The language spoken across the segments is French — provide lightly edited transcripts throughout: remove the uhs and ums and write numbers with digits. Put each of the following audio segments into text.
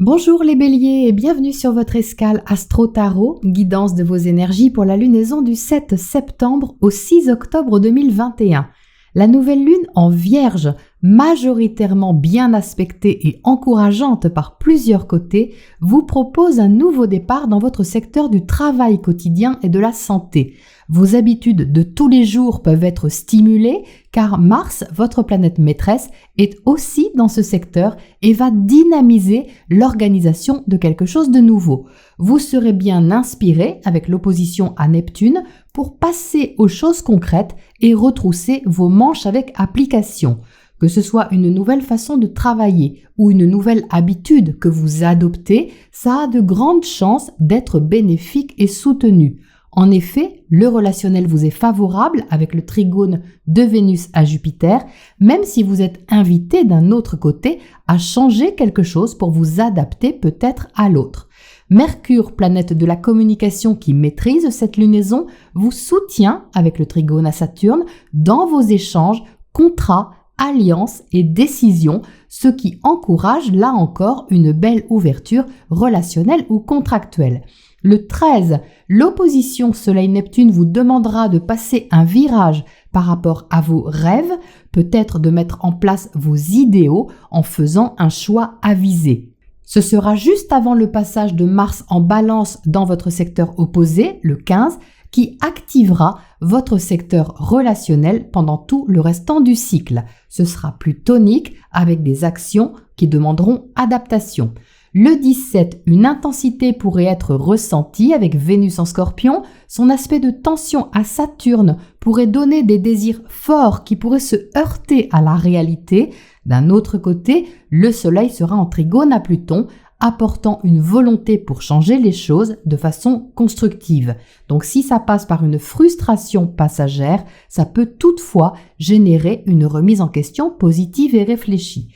Bonjour les béliers et bienvenue sur votre escale Astro Tarot, guidance de vos énergies pour la lunaison du 7 septembre au 6 octobre 2021. La nouvelle lune en Vierge, majoritairement bien aspectée et encourageante par plusieurs côtés, vous propose un nouveau départ dans votre secteur du travail quotidien et de la santé. Vos habitudes de tous les jours peuvent être stimulées car Mars, votre planète maîtresse, est aussi dans ce secteur et va dynamiser l'organisation de quelque chose de nouveau. Vous serez bien inspiré avec l'opposition à Neptune pour passer aux choses concrètes et retrousser vos manches avec application. Que ce soit une nouvelle façon de travailler ou une nouvelle habitude que vous adoptez, ça a de grandes chances d'être bénéfique et soutenu. En effet, le relationnel vous est favorable avec le trigone de Vénus à Jupiter, même si vous êtes invité d'un autre côté à changer quelque chose pour vous adapter peut-être à l'autre. Mercure, planète de la communication qui maîtrise cette lunaison, vous soutient avec le trigone à Saturne dans vos échanges, contrats, alliances et décisions, ce qui encourage là encore une belle ouverture relationnelle ou contractuelle. Le 13, l'opposition Soleil-Neptune vous demandera de passer un virage par rapport à vos rêves, peut-être de mettre en place vos idéaux en faisant un choix avisé. Ce sera juste avant le passage de Mars en Balance dans votre secteur opposé, le 15, qui activera votre secteur relationnel pendant tout le restant du cycle. Ce sera plus tonique avec des actions qui demanderont adaptation. Le 17, une intensité pourrait être ressentie avec Vénus en Scorpion. Son aspect de tension à Saturne pourrait donner des désirs forts qui pourraient se heurter à la réalité. D'un autre côté, le Soleil sera en trigone à Pluton, apportant une volonté pour changer les choses de façon constructive. Donc si ça passe par une frustration passagère, ça peut toutefois générer une remise en question positive et réfléchie.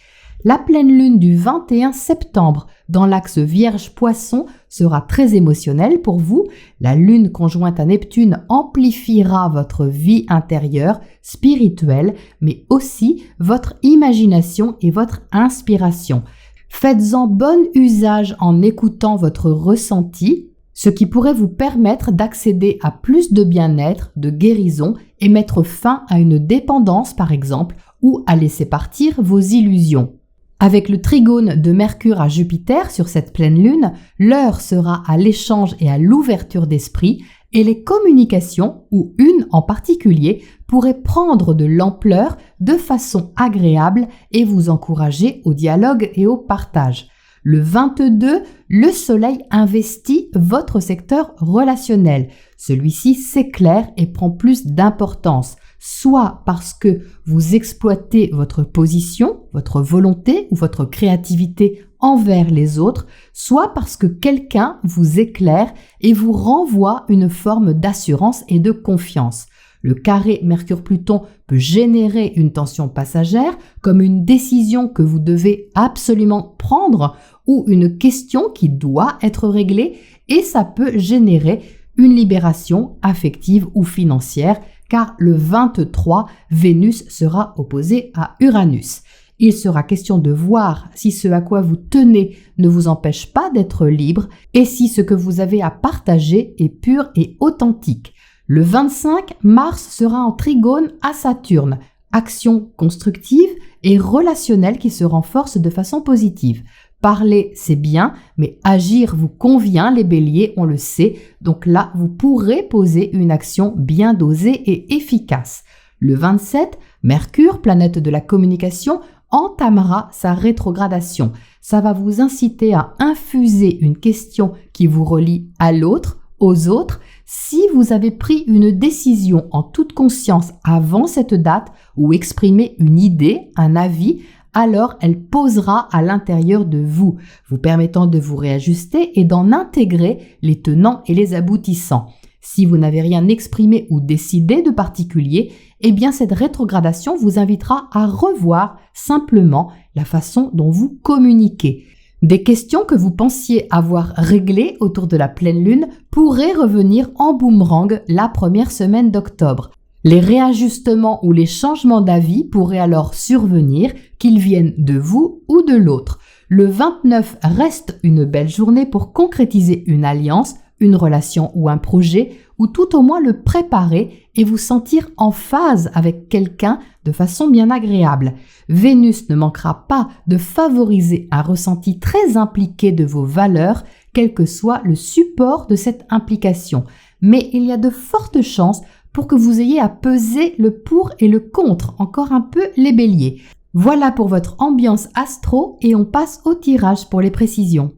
La pleine lune du 21 septembre dans l'axe Vierge-Poisson sera très émotionnelle pour vous. La lune conjointe à Neptune amplifiera votre vie intérieure, spirituelle, mais aussi votre imagination et votre inspiration. Faites-en bon usage en écoutant votre ressenti, ce qui pourrait vous permettre d'accéder à plus de bien-être, de guérison et mettre fin à une dépendance par exemple, ou à laisser partir vos illusions. Avec le trigone de Mercure à Jupiter sur cette pleine lune, l'heure sera à l'échange et à l'ouverture d'esprit et les communications, ou une en particulier, pourraient prendre de l'ampleur de façon agréable et vous encourager au dialogue et au partage. Le 22, le Soleil investit votre secteur relationnel. Celui-ci s'éclaire et prend plus d'importance, soit parce que vous exploitez votre position, votre volonté ou votre créativité envers les autres, soit parce que quelqu'un vous éclaire et vous renvoie une forme d'assurance et de confiance. Le carré Mercure-Pluton peut générer une tension passagère, comme une décision que vous devez absolument prendre ou une question qui doit être réglée, et ça peut générer une libération affective ou financière, car le 23, Vénus sera opposée à Uranus. Il sera question de voir si ce à quoi vous tenez ne vous empêche pas d'être libre et si ce que vous avez à partager est pur et authentique. Le 25, Mars sera en trigone à Saturne, action constructive et relationnelle qui se renforce de façon positive. Parler, c'est bien, mais agir vous convient, les béliers, on le sait. Donc là, vous pourrez poser une action bien dosée et efficace. Le 27, Mercure, planète de la communication, entamera sa rétrogradation. Ça va vous inciter à infuser une question qui vous relie à l'autre, aux autres. Si vous avez pris une décision en toute conscience avant cette date ou exprimé une idée, un avis, alors elle posera à l'intérieur de vous, vous permettant de vous réajuster et d'en intégrer les tenants et les aboutissants. Si vous n'avez rien exprimé ou décidé de particulier, eh bien cette rétrogradation vous invitera à revoir simplement la façon dont vous communiquez. Des questions que vous pensiez avoir réglées autour de la pleine lune pourraient revenir en boomerang la première semaine d'octobre. Les réajustements ou les changements d'avis pourraient alors survenir, qu'ils viennent de vous ou de l'autre. Le 29 reste une belle journée pour concrétiser une alliance, une relation ou un projet, ou tout au moins le préparer et vous sentir en phase avec quelqu'un de façon bien agréable. Vénus ne manquera pas de favoriser un ressenti très impliqué de vos valeurs, quel que soit le support de cette implication. Mais il y a de fortes chances pour que vous ayez à peser le pour et le contre, encore un peu les béliers. Voilà pour votre ambiance astro et on passe au tirage pour les précisions.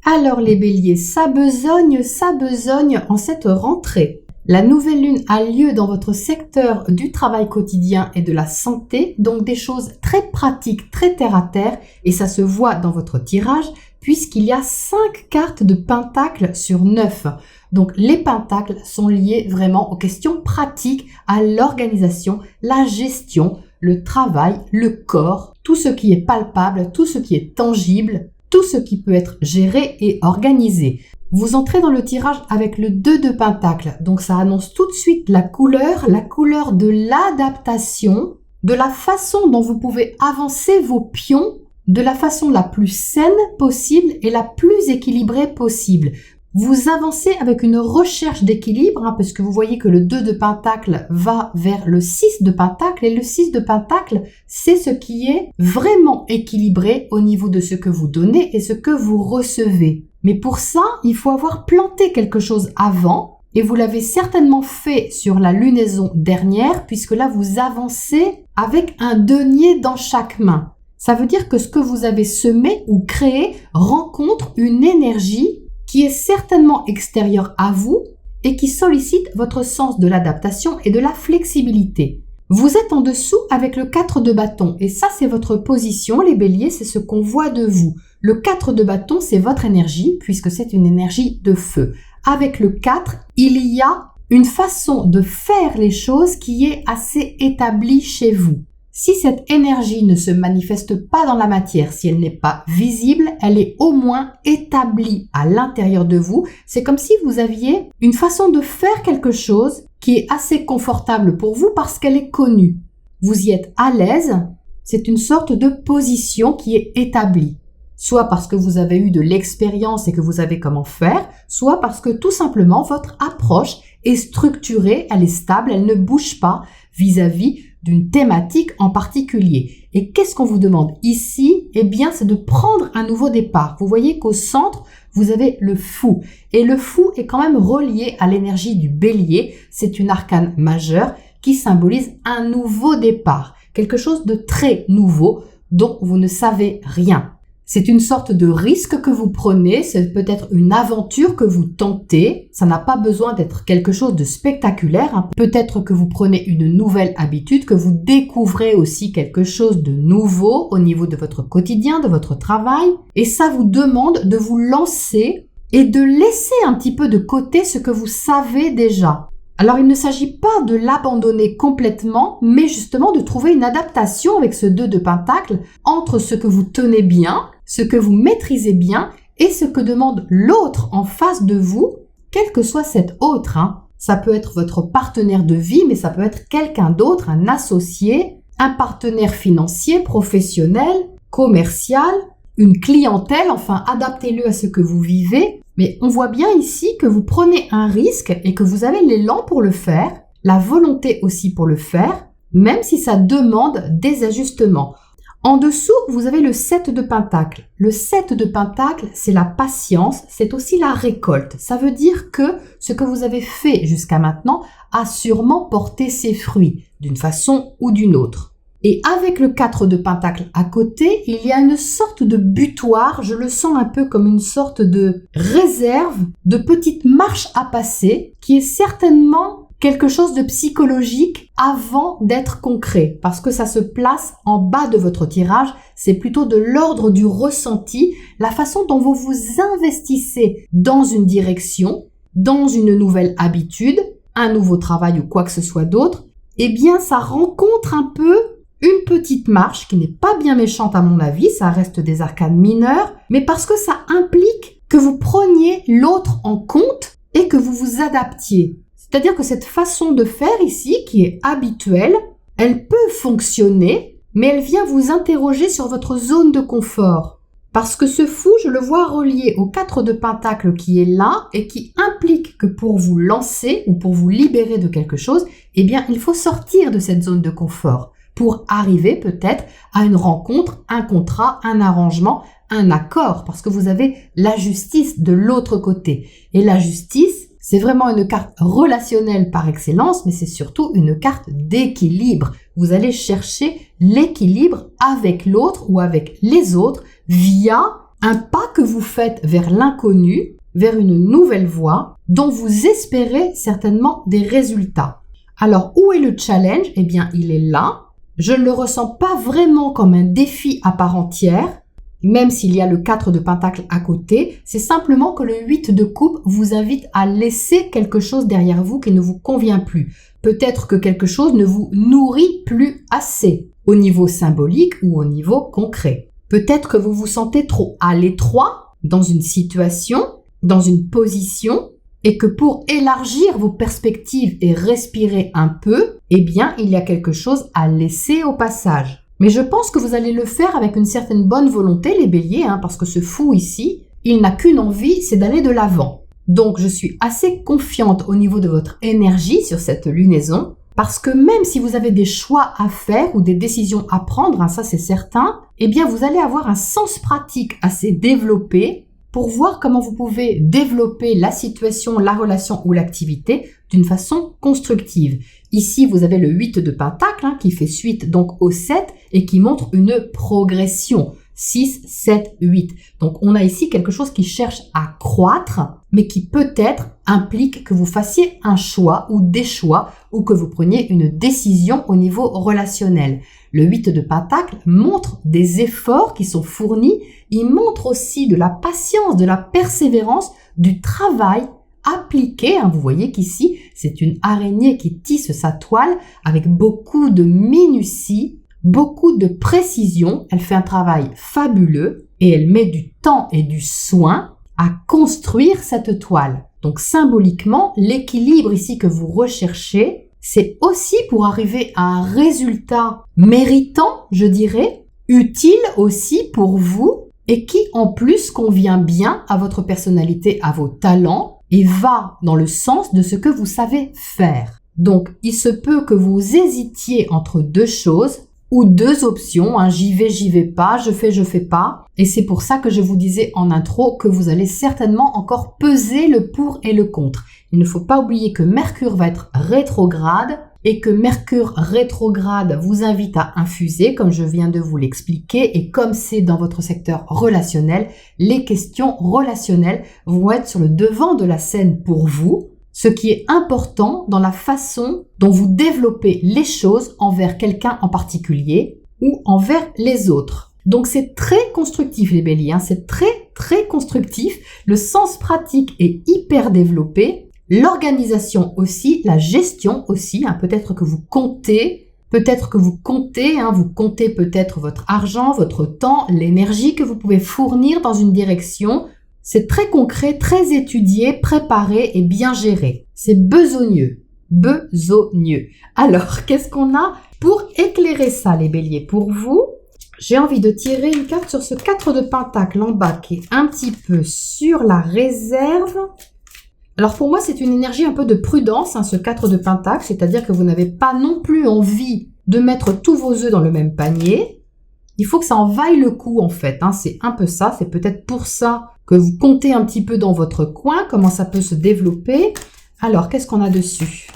Alors les béliers, ça besogne en cette rentrée. La nouvelle lune a lieu dans votre secteur du travail quotidien et de la santé, donc des choses très pratiques, très terre à terre, et ça se voit dans votre tirage puisqu'il y a 5 cartes de pentacles sur 9. Donc les pentacles sont liés vraiment aux questions pratiques, à l'organisation, la gestion, le travail, le corps, tout ce qui est palpable, tout ce qui est tangible, tout ce qui peut être géré et organisé. Vous entrez dans le tirage avec le 2 de Pentacle, donc ça annonce tout de suite la couleur de l'adaptation, de la façon dont vous pouvez avancer vos pions, de la façon la plus saine possible et la plus équilibrée possible. Vous avancez avec une recherche d'équilibre, parce que vous voyez que le 2 de Pentacle va vers le 6 de Pentacle, et le 6 de Pentacle, c'est ce qui est vraiment équilibré au niveau de ce que vous donnez et ce que vous recevez. Mais pour ça, il faut avoir planté quelque chose avant, et vous l'avez certainement fait sur la lunaison dernière, puisque là, vous avancez avec un denier dans chaque main. Ça veut dire que ce que vous avez semé ou créé rencontre une énergie qui est certainement extérieure à vous et qui sollicite votre sens de l'adaptation et de la flexibilité. Vous êtes en dessous avec le 4 de bâton, et ça c'est votre position, les béliers, c'est ce qu'on voit de vous. Le 4 de bâton, c'est votre énergie, puisque c'est une énergie de feu. Avec le 4, il y a une façon de faire les choses qui est assez établie chez vous. Si cette énergie ne se manifeste pas dans la matière, si elle n'est pas visible, elle est au moins établie à l'intérieur de vous. C'est comme si vous aviez une façon de faire quelque chose qui est assez confortable pour vous parce qu'elle est connue. Vous y êtes à l'aise, c'est une sorte de position qui est établie. Soit parce que vous avez eu de l'expérience et que vous savez comment faire, soit parce que tout simplement votre approche est structurée, elle est stable, elle ne bouge pas vis-à-vis d'une thématique en particulier. Et qu'est-ce qu'on vous demande ici? Eh bien, c'est de prendre un nouveau départ. Vous voyez qu'au centre, vous avez le fou. Et le fou est quand même relié à l'énergie du bélier. C'est une arcane majeure qui symbolise un nouveau départ. Quelque chose de très nouveau dont vous ne savez rien. C'est une sorte de risque que vous prenez, c'est peut-être une aventure que vous tentez, ça n'a pas besoin d'être quelque chose de spectaculaire, Peut-être que vous prenez une nouvelle habitude, que vous découvrez aussi quelque chose de nouveau au niveau de votre quotidien, de votre travail, et ça vous demande de vous lancer et de laisser un petit peu de côté ce que vous savez déjà. Alors il ne s'agit pas de l'abandonner complètement, mais justement de trouver une adaptation avec ce 2 de Pentacle entre ce que vous tenez bien, ce que vous maîtrisez bien et ce que demande l'autre en face de vous, quel que soit cet autre. Ça peut être votre partenaire de vie, mais ça peut être quelqu'un d'autre, un associé, un partenaire financier, professionnel, commercial, une clientèle, enfin adaptez-le à ce que vous vivez. Mais on voit bien ici que vous prenez un risque et que vous avez l'élan pour le faire, la volonté aussi pour le faire, même si ça demande des ajustements. En dessous, vous avez le 7 de Pentacle. Le 7 de Pentacle, c'est la patience, c'est aussi la récolte. Ça veut dire que ce que vous avez fait jusqu'à maintenant a sûrement porté ses fruits, d'une façon ou d'une autre. Et avec le 4 de Pentacle à côté, il y a une sorte de butoir, je le sens un peu comme une sorte de réserve, de petite marche à passer, qui est certainement quelque chose de psychologique avant d'être concret, parce que ça se place en bas de votre tirage, c'est plutôt de l'ordre du ressenti, la façon dont vous vous investissez dans une direction, dans une nouvelle habitude, un nouveau travail ou quoi que ce soit d'autre, eh bien ça rencontre un peu une petite marche qui n'est pas bien méchante à mon avis, ça reste des arcanes mineures, mais parce que ça implique que vous preniez l'autre en compte et que vous vous adaptiez. C'est-à-dire que cette façon de faire ici, qui est habituelle, elle peut fonctionner, mais elle vient vous interroger sur votre zone de confort. Parce que ce fou, je le vois relié au 4 de Pentacle qui est là et qui implique que pour vous lancer ou pour vous libérer de quelque chose, eh bien, il faut sortir de cette zone de confort pour arriver peut-être à une rencontre, un contrat, un arrangement, un accord, parce que vous avez la justice de l'autre côté. Et la justice, c'est vraiment une carte relationnelle par excellence, mais c'est surtout une carte d'équilibre. Vous allez chercher l'équilibre avec l'autre ou avec les autres via un pas que vous faites vers l'inconnu, vers une nouvelle voie dont vous espérez certainement des résultats. Alors, où est le challenge? Eh bien, il est là. Je ne le ressens pas vraiment comme un défi à part entière, même s'il y a le 4 de Pentacle à côté, c'est simplement que le 8 de coupe vous invite à laisser quelque chose derrière vous qui ne vous convient plus. Peut-être que quelque chose ne vous nourrit plus assez, au niveau symbolique ou au niveau concret. Peut-être que vous vous sentez trop à l'étroit dans une situation, dans une position, et que pour élargir vos perspectives et respirer un peu, eh bien, il y a quelque chose à laisser au passage. Mais je pense que vous allez le faire avec une certaine bonne volonté, les béliers, parce que ce fou ici, il n'a qu'une envie, c'est d'aller de l'avant. Donc, je suis assez confiante au niveau de votre énergie sur cette lunaison, parce que même si vous avez des choix à faire ou des décisions à prendre, ça c'est certain, eh bien, vous allez avoir un sens pratique assez développé pour voir comment vous pouvez développer la situation, la relation ou l'activité d'une façon constructive. Ici, vous avez le 8 de Pentacle qui fait suite donc au 7 et qui montre une progression. 6, 7, 8. Donc, on a ici quelque chose qui cherche à croître, mais qui peut-être implique que vous fassiez un choix ou des choix ou que vous preniez une décision au niveau relationnel. Le 8 de Pentacle montre des efforts qui sont fournis. Il montre aussi de la patience, de la persévérance, du travail appliqué. Vous voyez qu'ici, c'est une araignée qui tisse sa toile avec beaucoup de minutie, beaucoup de précision. Elle fait un travail fabuleux et elle met du temps et du soin à construire cette toile. Donc symboliquement, l'équilibre ici que vous recherchez, c'est aussi pour arriver à un résultat méritant, je dirais, utile aussi pour vous et qui en plus convient bien à votre personnalité, à vos talents et va dans le sens de ce que vous savez faire. Donc, il se peut que vous hésitiez entre deux choses ou deux options, j'y vais pas, je fais pas. Et c'est pour ça que je vous disais en intro que vous allez certainement encore peser le pour et le contre. Il ne faut pas oublier que Mercure va être rétrograde et que Mercure rétrograde vous invite à infuser, comme je viens de vous l'expliquer, et comme c'est dans votre secteur relationnel, les questions relationnelles vont être sur le devant de la scène pour vous, ce qui est important dans la façon dont vous développez les choses envers quelqu'un en particulier ou envers les autres. Donc c'est très constructif les béliers, c'est très constructif, le sens pratique est hyper développé, l'organisation aussi, la gestion aussi, peut-être que vous comptez, vous comptez peut-être votre argent, votre temps, l'énergie que vous pouvez fournir dans une direction. C'est très concret, très étudié, préparé et bien géré. C'est besogneux. Alors, qu'est-ce qu'on a pour éclairer ça, les béliers? Pour vous, j'ai envie de tirer une carte sur ce 4 de Pentacle en bas qui est un petit peu sur la réserve. Alors, pour moi, c'est une énergie un peu de prudence, ce 4 de Pentacle, c'est-à-dire que vous n'avez pas non plus envie de mettre tous vos œufs dans le même panier. Il faut que ça en vaille le coup, en fait. C'est un peu ça, c'est peut-être pour ça que vous comptez un petit peu dans votre coin, comment ça peut se développer. Alors, qu'est-ce qu'on a dessus?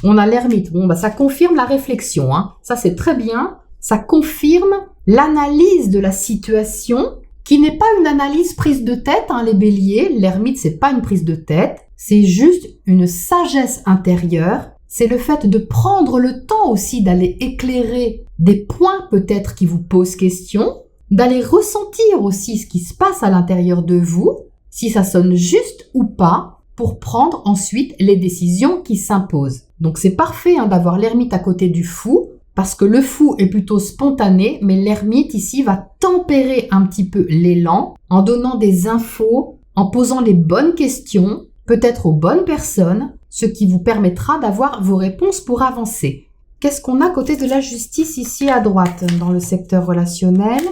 On a l'ermite. Bon, ça confirme la réflexion. Ça, c'est très bien. Ça confirme l'analyse de la situation, qui n'est pas une analyse prise de tête, les béliers. L'ermite, c'est pas une prise de tête. C'est juste une sagesse intérieure. C'est le fait de prendre le temps aussi d'aller éclairer des points peut-être qui vous posent question, d'aller ressentir aussi ce qui se passe à l'intérieur de vous, si ça sonne juste ou pas, pour prendre ensuite les décisions qui s'imposent. Donc c'est parfait d'avoir l'ermite à côté du fou, parce que le fou est plutôt spontané, mais l'ermite ici va tempérer un petit peu l'élan en donnant des infos, en posant les bonnes questions, peut-être aux bonnes personnes, ce qui vous permettra d'avoir vos réponses pour avancer. Qu'est-ce qu'on a côté de la justice ici à droite, dans le secteur relationnel?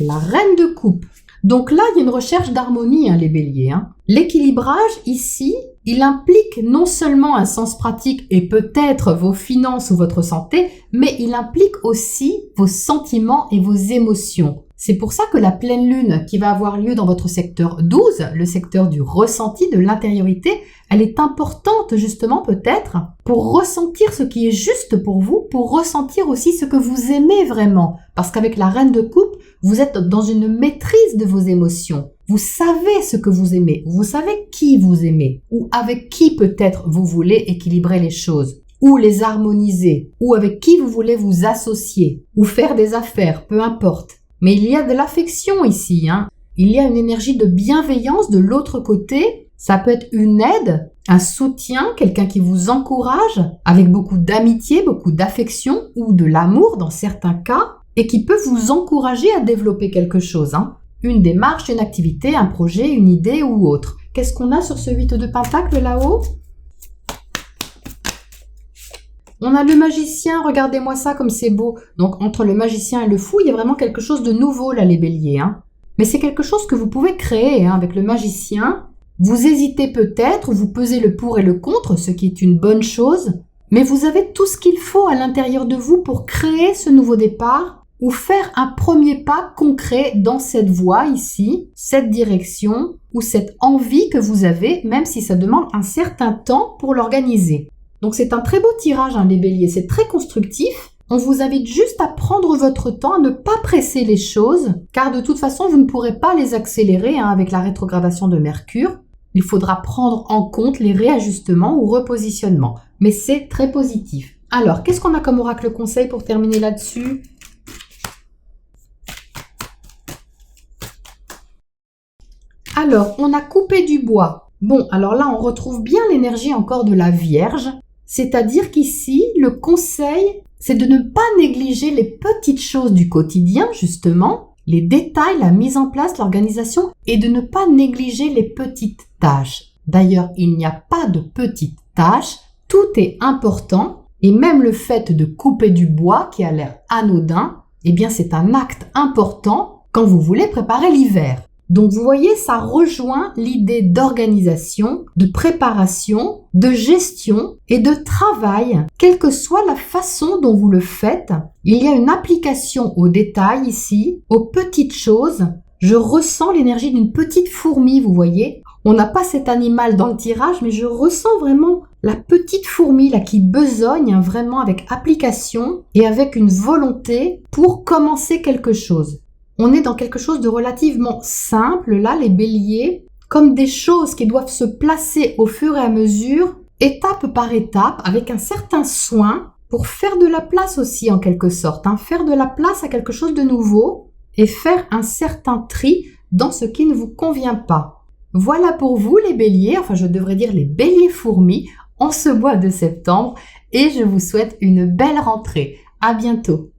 La reine de coupe. Donc là, il y a une recherche d'harmonie, les béliers. L'équilibrage, ici, il implique non seulement un sens pratique et peut-être vos finances ou votre santé, mais il implique aussi vos sentiments et vos émotions. C'est pour ça que la pleine lune qui va avoir lieu dans votre secteur 12, le secteur du ressenti, de l'intériorité, elle est importante justement peut-être pour ressentir ce qui est juste pour vous, pour ressentir aussi ce que vous aimez vraiment. Parce qu'avec la reine de coupe, vous êtes dans une maîtrise de vos émotions. Vous savez ce que vous aimez, vous savez qui vous aimez, ou avec qui peut-être vous voulez équilibrer les choses, ou les harmoniser, ou avec qui vous voulez vous associer, ou faire des affaires, peu importe. Mais il y a de l'affection ici, Il y a une énergie de bienveillance de l'autre côté. Ça peut être une aide, un soutien, quelqu'un qui vous encourage, avec beaucoup d'amitié, beaucoup d'affection, ou de l'amour dans certains cas, et qui peut vous encourager à développer quelque chose, Une démarche, une activité, un projet, une idée ou autre. Qu'est-ce qu'on a sur ce 8 de Pentacle là-haut? On a le magicien, regardez-moi ça comme c'est beau. Donc entre le magicien et le fou, il y a vraiment quelque chose de nouveau là les béliers. Mais c'est quelque chose que vous pouvez créer avec le magicien. Vous hésitez peut-être, vous pesez le pour et le contre, ce qui est une bonne chose. Mais vous avez tout ce qu'il faut à l'intérieur de vous pour créer ce nouveau départ ou faire un premier pas concret dans cette voie ici, cette direction ou cette envie que vous avez, même si ça demande un certain temps pour l'organiser. Donc c'est un très beau tirage, les béliers, c'est très constructif. On vous invite juste à prendre votre temps, à ne pas presser les choses, car de toute façon, vous ne pourrez pas les accélérer avec la rétrogradation de Mercure. Il faudra prendre en compte les réajustements ou repositionnements. Mais c'est très positif. Alors, qu'est-ce qu'on a comme oracle conseil pour terminer là-dessus? Alors, on a coupé du bois. Bon, alors là, on retrouve bien l'énergie encore de la Vierge. C'est-à-dire qu'ici, le conseil, c'est de ne pas négliger les petites choses du quotidien, justement, les détails, la mise en place, l'organisation, et de ne pas négliger les petites tâches. D'ailleurs, il n'y a pas de petites tâches, tout est important, et même le fait de couper du bois, qui a l'air anodin, eh bien c'est un acte important quand vous voulez préparer l'hiver. Donc vous voyez, ça rejoint l'idée d'organisation, de préparation, de gestion et de travail, quelle que soit la façon dont vous le faites. Il y a une application aux détails ici, aux petites choses. Je ressens l'énergie d'une petite fourmi, vous voyez. On n'a pas cet animal dans le tirage, mais je ressens vraiment la petite fourmi là qui besogne vraiment avec application et avec une volonté pour commencer quelque chose. On est dans quelque chose de relativement simple, là, les béliers, comme des choses qui doivent se placer au fur et à mesure, étape par étape, avec un certain soin, pour faire de la place aussi, en quelque sorte, faire de la place à quelque chose de nouveau, et faire un certain tri dans ce qui ne vous convient pas. Voilà pour vous, les béliers, enfin je devrais dire les béliers fourmis, en ce mois de septembre, et je vous souhaite une belle rentrée. À bientôt.